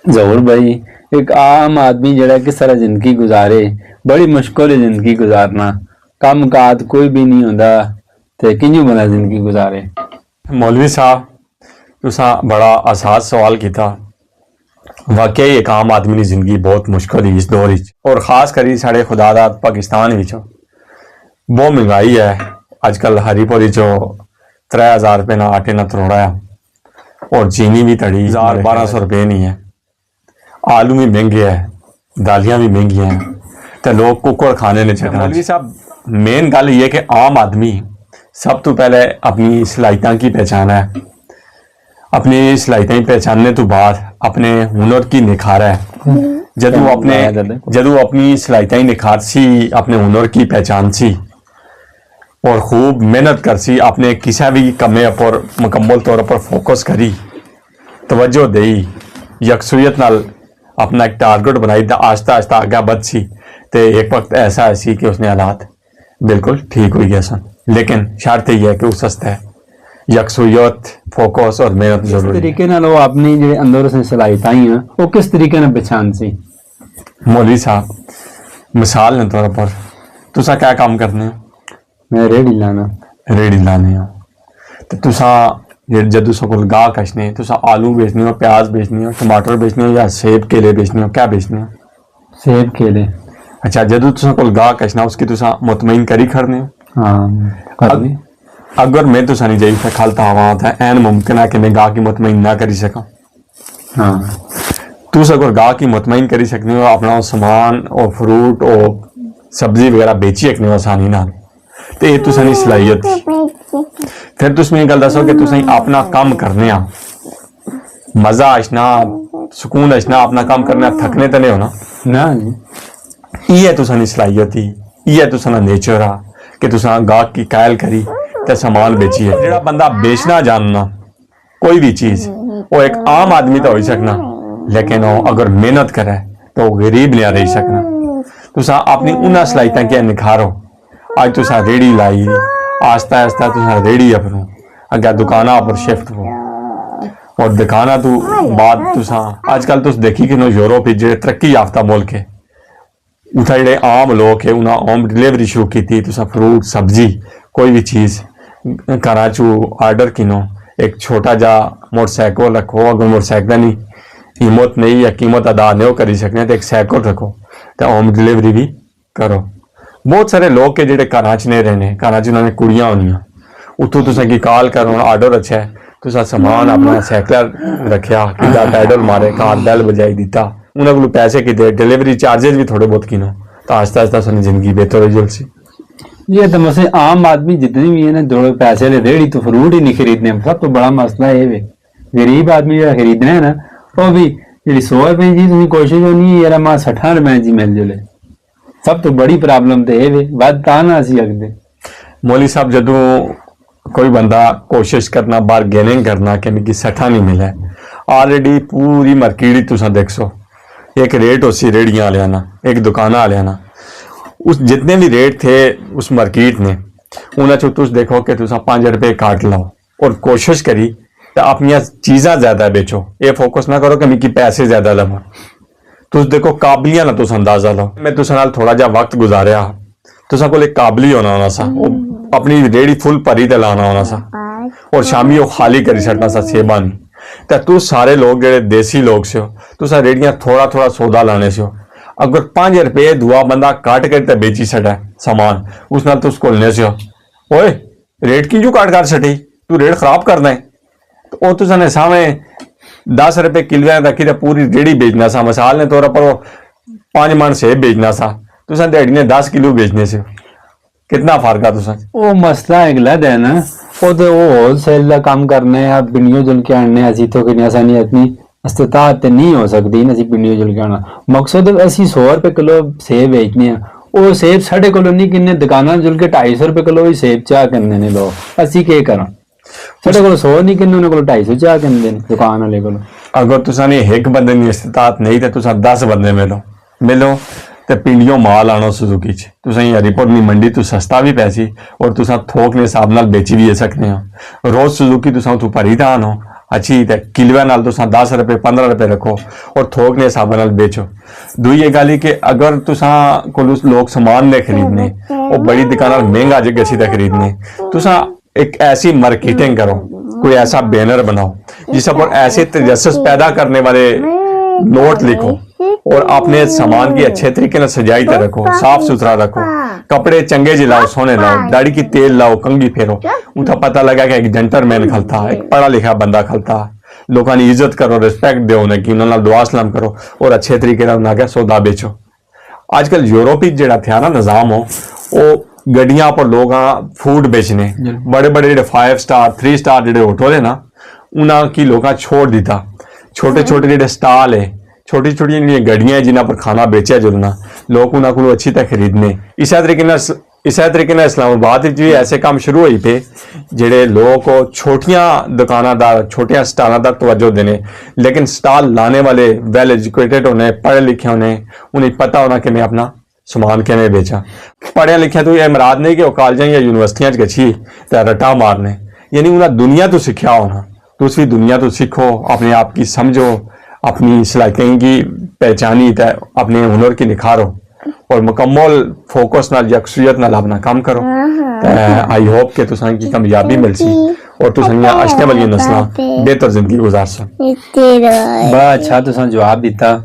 जहूर भाई, एक आम आदमी जड़ा किस तरह जिंदगी गुजारे, बड़ी मुश्किल है जिंदगी गुजारना। कम काज कोई भी नहीं होंदा ते किंजू बंदा जिंदगी गुजारे। मौलवी साहब तुसा बड़ा आसास सवाल किया। वाकई एक आम आदमी की जिंदगी बहुत मुश्किल है इस दौर और खास करी साढ़े खुदादा पाकिस्तान विचों बहुत महंगाई है। अजकल हरीपुरी चो 3000 रुपये ना आटे ना तरोड़ा है और चीनी भी तड़ी 1200 रुपये नहीं है। आलू भी महंगे है, दालियां भी महंगी हैं, तो लोग कुकर खाने ने चढ़ना। मौलवी साहब मेन गल ये कि आम आदमी सब तो पहले अपनी सलाहियतां की पहचान है। अपनी सलाहियतां पहचानने तो बाद अपने हुनर की निखार है। जदू अपनी सलाहियतां निखार सी, अपने हुनर की पहचान सी और खूब मेहनत कर सी, अपने किसी भी कमे पर मुकम्मल तौर पर फोकस करी, तवज्जो दई, यकसुयत नाल अपना एक टारगेट बनाई, आस्ता आस्ता आगे बढ़ सी, तो एक वक्त ऐसा है कि उसने हालात बिल्कुल ठीक हो गया सन। लेकिन शर्त यह है कि उस है यकसुयत, फोकस और मेहनत जरूरी। तरीके नाल वो अपनी जो अंदर से सलाहियतां हैं वो किस तरीके नाल पहचान सी? मौलवी साहब मिसाल के तौर पर तुसा क्या काम करने हो? मैं रेड़ी लाने हो तो तुसा जदू सकोल गाह कशने, तुसा आलू बेचने हो, प्याज बेचने हो, टमाटर बेचने हो या सेब केले बेचने हो? क्या बेचने हो? सेब केले। अच्छा, जदू तुसा कोल गाह कशना उसकी तुसा मुतमईन करी खड़ने हो? हाँ। अगर मैं तुसा नहीं जाई था खालता हवा था ऐन मुमकिन है कि मैं गाह की मुतमईन ना करी सका। हाँ, तुस अगर गाह की मुतमईन करी सकने हो, अपना सामान और फ्रूट और सब्जी वगैरह बेची सकने हो आसानी नाल, तो ये तुसा सलाहियत थी। फिर तुस मैं गल दसो कि तुसा अपना काम करने आ मजा आशना, सुकून आशना, अपना काम करने थकने तो नहीं होना ना जी। ये तुसा सलाहियत ही, ये तुसा नेचर आ कि तुसा गाह की कायल करी ते सामान बेचिए। जेड़ा बंदा बेचना जानना कोई भी चीज, वो एक आम आदमी तो हो सकना, लेकिन वो अगर मेहनत करे तो गरीब नहीं रही सकना। तुसा अपनी उन्हें सलाहियतां क्या निखारो। आज तुसा रेड़ी लाई, आस्ता आस्ता तुसा रेड़ी अपनो अगर दुकाना पर शिफ्ट हो और दुकाना तो बाद तुसा आजकल तुस देखी कि यूरोप जो तरक्की याफ्ता मुल्क है उत्थे जेडे आम लोग है उन्हें होम डिलीवरी शुरू की थी। तुसा फ्रूट सब्जी कोई भी चीज़ घर चू आर्डर किनो, एक छोटा जा मोटरसाइकिल रखो, अगर मोटरसाइकिल नहीं कीमत नहीं या कीमत अदा नहीं करी सकने तो एक साइकिल रखो तो होम डिलीवरी भी करो। बहुत सारे लोग के जेडे घर च नहीं रहने, घर च उन्होंने कुड़ियां होनियां, उतों तुसा की कॉल करो आर्डर अच्छा है, तुसा सामान अपना साइकिल रखा कि पैडल मारे घर बैल बजाई दिता, उन्होंने को पैसे कि डिलीवरी चार्जेस भी थोड़े बहुत किनो, तो आस्ता आस्ता सारी जिंदगी बेहतर हो जल सी। ये तो मसले आम आदमी जितने भी है ना जो पैसे ले रेड़ी तो फ्रूट ही नहीं खरीदने, सब तो बड़ा मसला है वे। गरीब आदमी जो खरीदना है ना वो भी जी 100 रुपए की तुम कोशिश होनी है यार मां 60 रुपए की मिल जुले, सब तो बड़ी प्रॉब्लम तो है वे। बात ता ना असी अगदे मौली साहब जदों कोई बंदा कोशिश करना बारगेनिंग करना कि मिगी 60 नहीं मिला, ऑलरेडी पूरी मार्केट तुसा देखो एक रेट हो सी रेड़ियां वाले ना, एक दुकाना वाले ना, उस जितने भी रेट थे उस मार्केट ने उन्हें चो तुस देखो कि तुसा 5 रुपये काट लाओ और कोशिश करी तो अपनी चीज़ा ज्यादा बेचो। ये फोकस ना करो कि मिगी पैसे ज्यादा लवा। तुस देखो काबलियां ना तुस अंदाजा लो। मैं तुसा नाल थोड़ा जा वक्त गुजारिया, तुसा कोल एक काबली होना सा, अपनी रेड़ी फुल भरी ते लाना होना सा और शामी वो खाली करी छड़ना सा सेबा नहीं। तो तुस सारे लोग जेडे देसी लोग से हो, तुसा रेड़ियां थोड़ा थोड़ा सौदा लाने से हो, अगर 5 रुपये दुआ बंदा काट कर बेची सटा सामान उस नाल तुस कोलने से हो, ओए रेट की जो काट कर सटी तू रेट खराब करना है, तो वो तुसा ने सामने 10 रुपये किलो रखी तो पूरी रेड़ी बेचना सा। मिसाल ने तौर पर वो 5 मन सेब बेचना सा, तुसा दिहाड़ी ने 10 किलो बेचने से कितना फर्क है तुसा? वो मसला गलत है ना, वो तो वो होलसेल का काम करने या पिंडियों जुल के आने असी तो कि आसानी इतनी इस्तात नहीं हो सकती ना, पिंडियों जुल के आना मकसद असी 100 रुपये किलो सेब बेचने वो सेब साढ़े किलो नहीं किन्ने दुकाना जुल के 250 रुपये किलो भी सेब चाह कहते ने लोग, असी के करा साढ़े को 100 नहीं किन्ने उन्होंने 250 चाह कहते दुकान वाले को। अगर तुसा ने एक बंदे की इस्तात नहीं तो तुसा 10 बंदे मिलो तो पिंडियों माल आना सुजुकी च तुसा हरीपुर की मंडी तो सस्ता भी पैसी और तुसा थोक ने हिसाब नाल बेची भी सकते हो। रोज सुजुकी तुसा उतों भरी दा आनो अच्छी ते किलवे नाल तुसा 10 रुपए 15 रुपए रखो और थोक ने हिसाब नाल बेचो। दूई ये गल कि अगर तुसा कोल लोग समान ने खरीदने वो बड़ी दुकान महंगा जगह सी खरीदने, तुसा एक ऐसी मार्केटिंग करो, कोई ऐसा बैनर बनाओ जिस पर ऐसे तजस्सुस पैदा करने वाले नोट लिखो और अपने सामान की अच्छे तरीके से सजाई ते रखो, साफ सुथरा रखो, कपड़े चंगे जिलाओ, सोने लाओ, दाढ़ी की तेल लाओ, कंघी फेरो, उतना पता लगा कि एक जेंटलमैन खलता, एक पढ़ा लिखा बंदा खलता। लोगों की इज्जत करो, रिस्पेक्ट दो उन्हें कि उन्होंने दुआ सलाम करो और अच्छे तरीके से उन्हें सौदा बेचो। आजकल यूरोपी जेड़ा थे ना निजाम हो, वो गड्डियां पर लोग फूड बेचने, बड़े बड़े जो 5 स्टार 3 स्टार जो होटल है ना उन्होंने लोग छोड़ दिता, छोटे छोटे जो स्टॉल है, छोटी छोटी गड्डियां जिन्हों पर खाना बेचा जुलना, लोग उन्होंने अच्छी तरह खरीदने। इस तरीके इस्लामाबाद भी ऐसे काम शुरू हुई पे जेडे लोग छोटियां दुकानादार छोटियां स्टॉलों तक तवज्जो देने, लेकिन स्टॉल लाने वाले वेल एजुकेटेड होने, पढ़े लिखे होने, उन्हें पता होना कि मैं अपना समान किमें बेचा। पढ़े लिखे तो यह मराद नहीं कि वह कॉलेज या यूनिवर्सिटियां गच्छी तो रट्टा मारने, यानी उन्हें दुनिया तो सीखा होना, दूसरी दुनिया तो सीखो, अपने आप की समझो, अपनी सलाहियतें की पहचानी तो अपने हुनर की निखारो और मुकम्मल फोकस नाल यकसुयत नाल अपना काम करो। आई होप कि तुसां की कामयाबी मिल सी और तुसां अशने वाली नस्लां बेहतर जिंदगी गुजार सन। बड़ा अच्छा तुसां जवाब दिता।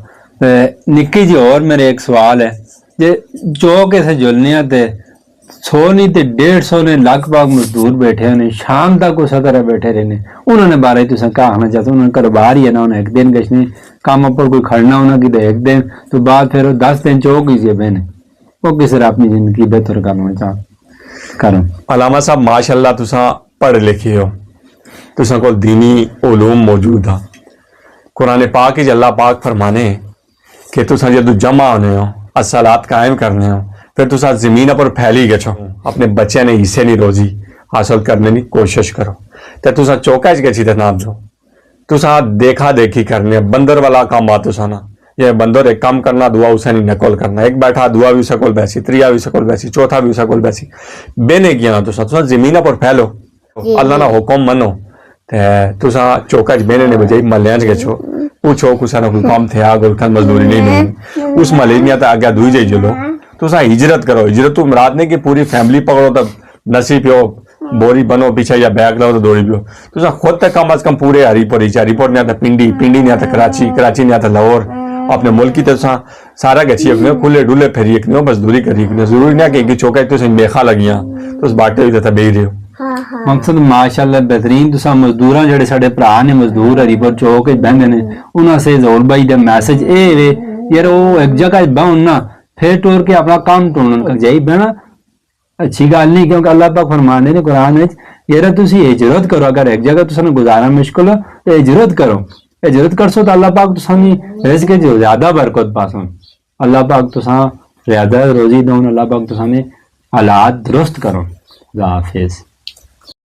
निक्की जी और मेरे एक सवाल है, जे चौक से जुलने ते 100 नहीं ते 150 ने लगभग मजदूर बैठे ने, शाम तक उस तरह बैठे रहने, उन्होंने बारे तुसा क्या आखना चाहते? उन्होंने घर बाहर ही है ना, उन्हें एक दिन गश्ने काम पर कोई खड़ना होना कि एक दिन तो बाद फिर 10 दिन चौक ही से बहने, वो किस तरह अपनी जिंदगी बेहतर करना चाह करो। अलामा साहब माशाल्लाह तुसा पढ़े लिखे हो, तुसा को दीनी उलूम मौजूद है। कुरान पाक ही अल्लाह पाक फरमाने कि तुसा जदों जमा होने हो, असलात कायम करने हो, फिर तुसा जमीन पर फैली गए छो, अपने बच्चे ने हिस्से नहीं रोजी हासिल करने की कोशिश करो, तो तुसा चौका गची तो नाम दो, तुसा देखा देखी करने बंदर वाला काम आ तुसा ना, ये बंदर एक काम करना दुआ उसे नहीं नकल करना, एक बैठा दुआ भी उसे कोल बैसी, त्रिया भी उसे कोल बैसी, चौथा भी उसे कोल बैसी, बेने किया ना तुसा जमीन पर फैलो, अल्लाह ना हुक्म मनो, तुसा चौका बेने ने बजाई मलिया च गए पूछो कुछ ना कोई काम थे आगे मजदूरी नहीं मिली, उस मलेरिया तो आगे दुई जाई चलो, तुसा हिजरत करो। हिजरत तो मुराद नहीं कि पूरी फैमिली पकड़ो तो नसी पियो, बोरी बनो पीछे या बैग लो तो दौड़ी पियो, तुसा खुद तक कम अज कम पूरे हरीपुर हरीपुर ने आता पिंडी, पिंडी ने आता कराची, कराची ने आता लाहौर, अपने मुल्क की तुसा सारा गच्छी रखने, खुले डुले फेरी रखने, मजदूरी करी रखने, जरूरी नहीं कि चौका तुम मेखा लगियां तो उस बाटे भी बेही रहे हो। मकसद माशाअल्लाह बेहतरीन तुसा मजदूर जेडे साडे भरा ने मजदूर हरीपुर चौक बहंदे ने, उन्हां से जोर भाई दा मैसेज ए वे यार वो एक जगह बहन ना फिर टोर के अपना काम ढूंढन कर जाई बहना अच्छी गल नहीं, क्योंकि अल्लाह पाक फरमाने ने कुरान में यार तुसी हिजरत करो, अगर एक जगह तुसा गुजारा मुश्किल हो तो हिजरत करो, हिजरत करसो तो अल्लाह पाक तुसा रिज़्क़ जो ज्यादा बरकत पासो, अल्लाह पाक तुसा ज्यादा रोजी दो, अल्लाह पाक तुसा हालात दुरुस्त करो। हाफिज।